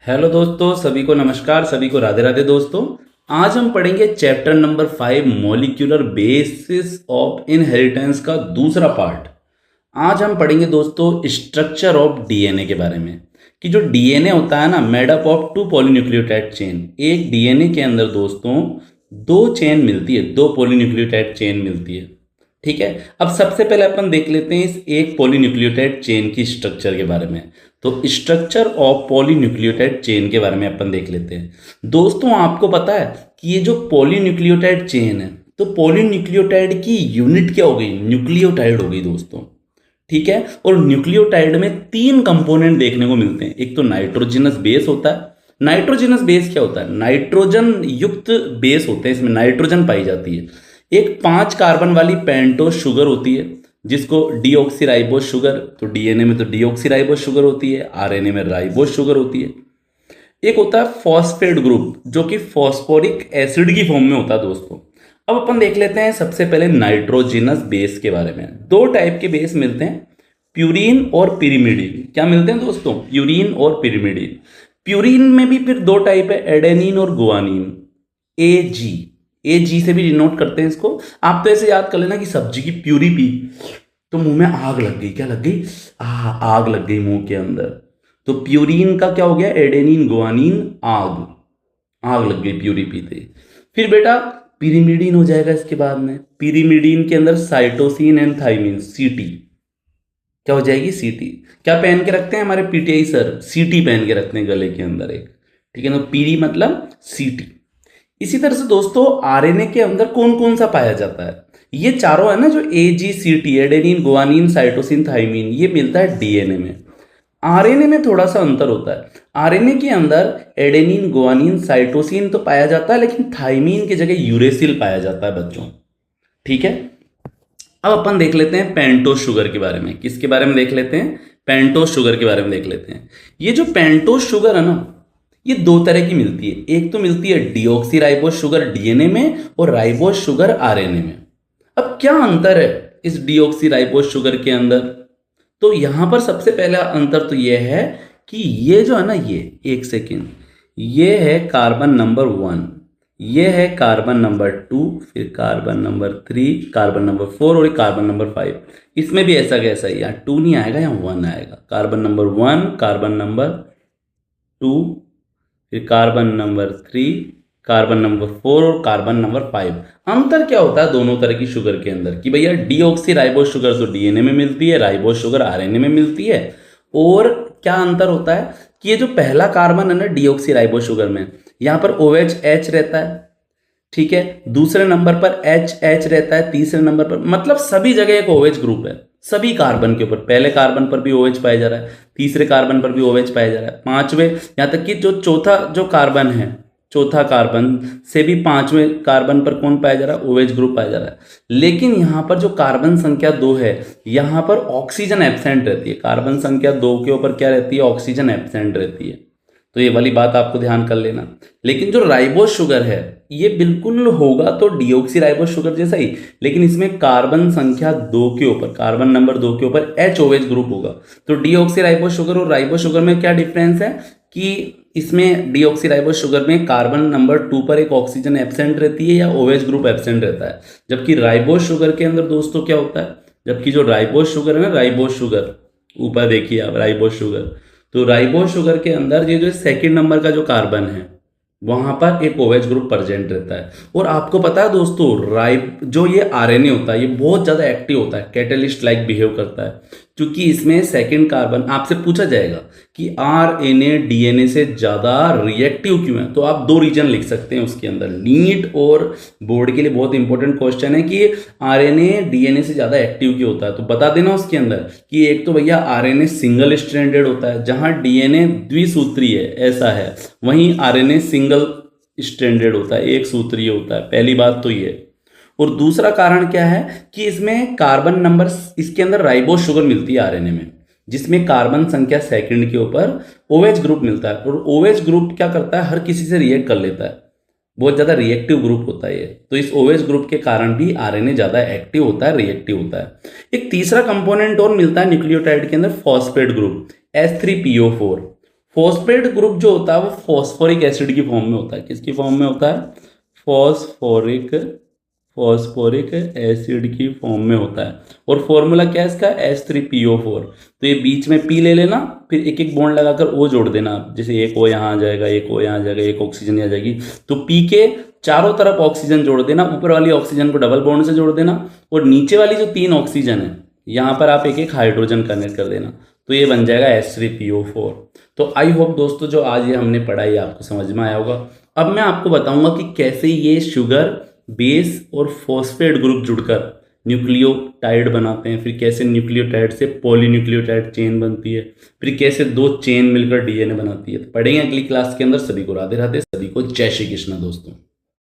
Hello दोस्तों, सभी को नमस्कार, सभी को राधे राधे। दोस्तों, आज हम पढ़ेंगे chapter number 5 molecular basis of inheritance का दूसरा पार्ट। आज हम पढ़ेंगे दोस्तों स्ट्रक्चर ऑफ डीएनए के बारे में कि जो डीएनए होता है ना, made up of two polynucleotide chain. एक डीएनए के अंदर दोस्तों दो चेन मिलती है, दो पॉलीन्यूक्लियोटाइड चेन मिलती है। ठीक है, अब सबसे पहले अपन देख लेते हैं इस एक पॉलीन्यूक्लियोटाइड चेन की स्ट्रक्चर के बारे में। तो स्ट्रक्चर ऑफ पॉलीन्यूक्लियोटाइड चेन के बारे में अपन देख लेते हैं। दोस्तों, आपको पता है कि ये जो पॉलीन्यूक्लियोटाइड चेन है, तो पॉलीन्यूक्लियोटाइड की यूनिट क्या हो गई? न्यूक्लियोटाइड हो गई दोस्तों। ठीक है, और न्यूक्लियोटाइड में तीन कंपोनेंट देखने को मिलते हैं। एक तो नाइट्रोजनस बेस होता है। नाइट्रोजनस बेस क्या होता है? नाइट्रोजन युक्त बेस होते हैं, इसमें नाइट्रोजन पाई जाती है। एक 5 कार्बन वाली पेंटोस शुगर होती है जिसको डीऑक्सीराइबोस शुगर, तो डीएनए में तो डीऑक्सीराइबोस शुगर होती है, आरएनए में राइबोस शुगर होती है। एक होता है फॉस्फेट ग्रुप जो कि फॉस्फोरिक एसिड की फॉर्म में होता है दोस्तों। अब अपन देख लेते हैं सबसे पहले नाइट्रोजिनस बेस के बारे में। दो टाइप के बेस मिलते हैं, प्यूरीन और पिरिमिडीन। क्या मिलते हैं दोस्तों? प्यूरीन और पिरिमिडीन। प्यूरीन में भी फिर दो टाइप है, एडेनिन और गुआनिन। ए जी, ए जी से भी डिनोट करते हैं इसको। आप तो ऐसे याद कर लेना कि सब्जी की प्यूरी पी तो मुंह में आग लग गई। क्या लग गई? आग लग गई मुंह के अंदर। तो प्यूरीन का क्या हो गया? एडेनिन गुआनिन, आग, आग लग गई प्यूरी पीते ही। फिर बेटा पिरिमिडीन हो जाएगा इसके बाद में। पिरिमिडीन के अंदर साइटोसिन एंड थाइमिन, सीटी। क्या हो जाएगी? सीटी। क्या पहन के रखते हैं हमारे पीटीआई सर? सीटी पहन के रखते हैं गले के अंदर एक। ठीक है ना, पीरी मतलब सीटी। इसी तरह से दोस्तों आरएनए के अंदर कौन कौन सा पाया जाता है? ये चारों है ना, जो A G C T, adenine guanine cytosine thymine, ये मिलता है डीएनए में। आरएनए में थोड़ा सा अंतर होता है। आरएनए के अंदर एडेनिन गुआनिन साइटोसिन तो पाया जाता है, लेकिन थाइमिन की जगह यूरेसिल पाया जाता है बच्चों। ठीक है, अब अपन देख लेते हैं पेंटोस शुगर के बारे में। किसके बारे में देख लेते हैं? पेंटोस शुगर के बारे में देख लेते हैं। ये जो पेंटोस शुगर है ना, ये दो तरह की मिलती है। एक तो मिलती है डीऑक्सीराइबोस शुगर डीएनए में, और राइबोस शुगर आरएनए में। अब क्या अंतर है इस डीऑक्सीराइबोस शुगर के अंदर? तो यहां पर सबसे पहला अंतर तो यह है कि ये जो है ना, ये एक सेकेंड, ये है कार्बन नंबर 1, ये है कार्बन नंबर 2, फिर कार्बन नंबर 3, कार्बन नंबर 4 और कार्बन नंबर 5। इसमें भी ऐसा कैसा है, यहाँ 2 नहीं आएगा, यहाँ 1 आएगा। कार्बन नंबर 1, कार्बन नंबर 2, फिर कार्बन नंबर 3, कार्बन नंबर 4 और कार्बन नंबर 5। अंतर क्या होता है दोनों तरह की शुगर के अंदर कि भैया डीऑक्सीराइबोस शुगर तो डीएनए में मिलती है, राइबोस शुगर आरएनए में मिलती है। और क्या अंतर होता है कि ये जो पहला कार्बन है ना डीऑक्सीराइबोस शुगर में, यहाँ पर OH H रहता है। ठीक है, दूसरे नंबर पर H रहता है, तीसरे नंबर पर, मतलब सभी जगह एक OH ग्रुप है। सभी कार्बन के ऊपर, पहले कार्बन पर भी OH पाया जा रहा है, तीसरे कार्बन पर भी OH पाया जा रहा है, पांचवें, यहाँ तक कि जो चौथा जो कार्बन है, चौथा कार्बन से भी पांचवें कार्बन पर कौन पाया जा रहा है? OH ग्रुप पाया जा रहा है। लेकिन यहाँ पर जो कार्बन संख्या 2 है, यहाँ पर ऑक्सीजन एब्सेंट रहती है। कार्बन संख्या 2 के ऊपर क्या रहती है? ऑक्सीजन एब्सेंट रहती है। तो ये वाली बात आपको ध्यान कर लेना। लेकिन जो राइबोस शुगर है, ये बिल्कुल होगा तो डीऑक्सीराइबोस शुगर जैसा ही, लेकिन इसमें कार्बन संख्या 2 के ऊपर, कार्बन नंबर 2 के ऊपर HOH ग्रुप होगा। तो डीऑक्सीराइबोस शुगर और राइबोस शुगर में क्या डिफरेंस है कि इसमें डीऑक्सीराइबोस शुगर में कार्बन नंबर 2 पर एक ऑक्सीजन एब्सेंट रहती है या OH ग्रुप एब्सेंट रहता है। जबकि राइबोस शुगर के अंदर दोस्तों क्या होता है? जबकि जो राइबोस शुगर है ना, राइबोस शुगर, ऊपर देखिए आप, राइबोस शुगर, तो राइबोस शुगर के अंदर ये जो सेकंड नंबर का जो कार्बन है, वहां पर एक OH ग्रुप प्रेजेंट रहता है। और आपको पता है दोस्तों, जो ये आरएनए होता है, ये बहुत ज्यादा एक्टिव होता है, कैटलिस्ट लाइक बिहेव करता है। क्योंकि इसमें सेकंड कार्बन, आपसे पूछा जाएगा कि आरएनए डीएनए से ज्यादा रिएक्टिव क्यों है, तो आप दो रीजन लिख सकते हैं उसके अंदर। नीट और बोर्ड के लिए बहुत इंपॉर्टेंट क्वेश्चन है कि आरएनए डीएनए से ज्यादा एक्टिव क्यों होता है, तो बता देना उसके अंदर कि एक तो भैया आरएनए सिंगल स्ट्रैंडेड होता है, जहां डीएनए द्विसूत्री है ऐसा है, वहीं आरएनए सिंगल स्ट्रैंडेड होता है, एक सूत्रीय होता है। पहली बात तो ये। और दूसरा कारण क्या है कि इसमें कार्बन नंबर, इसके अंदर राइबोस शुगर मिलती है आरएनए में, जिसमें कार्बन संख्या सेकंड के ऊपर OH ग्रुप मिलता है। और OH ग्रुप क्या करता है? हर किसी से रिएक्ट कर लेता है, बहुत ज्यादा रिएक्टिव ग्रुप होता है ये। तो इस OH ग्रुप के कारण भी आरएनए ज्यादा एक्टिव होता है, रिएक्टिव होता है। एक तीसरा कंपोनेंट और मिलता है न्यूक्लियोटाइड के अंदर, phosphate group, H3PO4। Phosphate group जो होता है वो फॉस्फोरिक एसिड की फॉर्म में होता है। किसकी फॉर्म में होता है? फॉस्फोरिक फॉस्फोरिक एसिड की फॉर्म में होता है। और फॉर्मूला क्या है इसका? H3PO4। तो ये बीच में पी ले लेना, फिर एक एक बॉन्ड लगाकर O जोड़ देना। जैसे एक O यहाँ आ जाएगा, एक O यहाँ आ जाएगा, एक ऑक्सीजन आ जाएगी। तो पी के चारों तरफ ऑक्सीजन जोड़ देना, ऊपर वाली ऑक्सीजन को डबल बॉन्ड से जोड़ देना, और नीचे वाली जो 3 ऑक्सीजन है यहाँ पर आप एक एक हाइड्रोजन कनेक्ट कर देना। तो ये बन जाएगा H3PO4। तो आई होप दोस्तों जो आज ये हमने पढ़ा ये आपको समझ में आया होगा। अब मैं आपको बताऊंगा कि कैसे ये शुगर, बेस और फॉस्फेट ग्रुप जुड़कर न्यूक्लियोटाइड बनाते हैं, फिर कैसे न्यूक्लियोटाइड से पॉलीन्यूक्लियोटाइड चेन बनती है, फिर कैसे 2 चेन मिलकर डीएनए बनाती है। तो पढ़ेंगे अगली क्लास के अंदर। सभी को राधे राधे, सभी को जय श्री कृष्ण दोस्तों।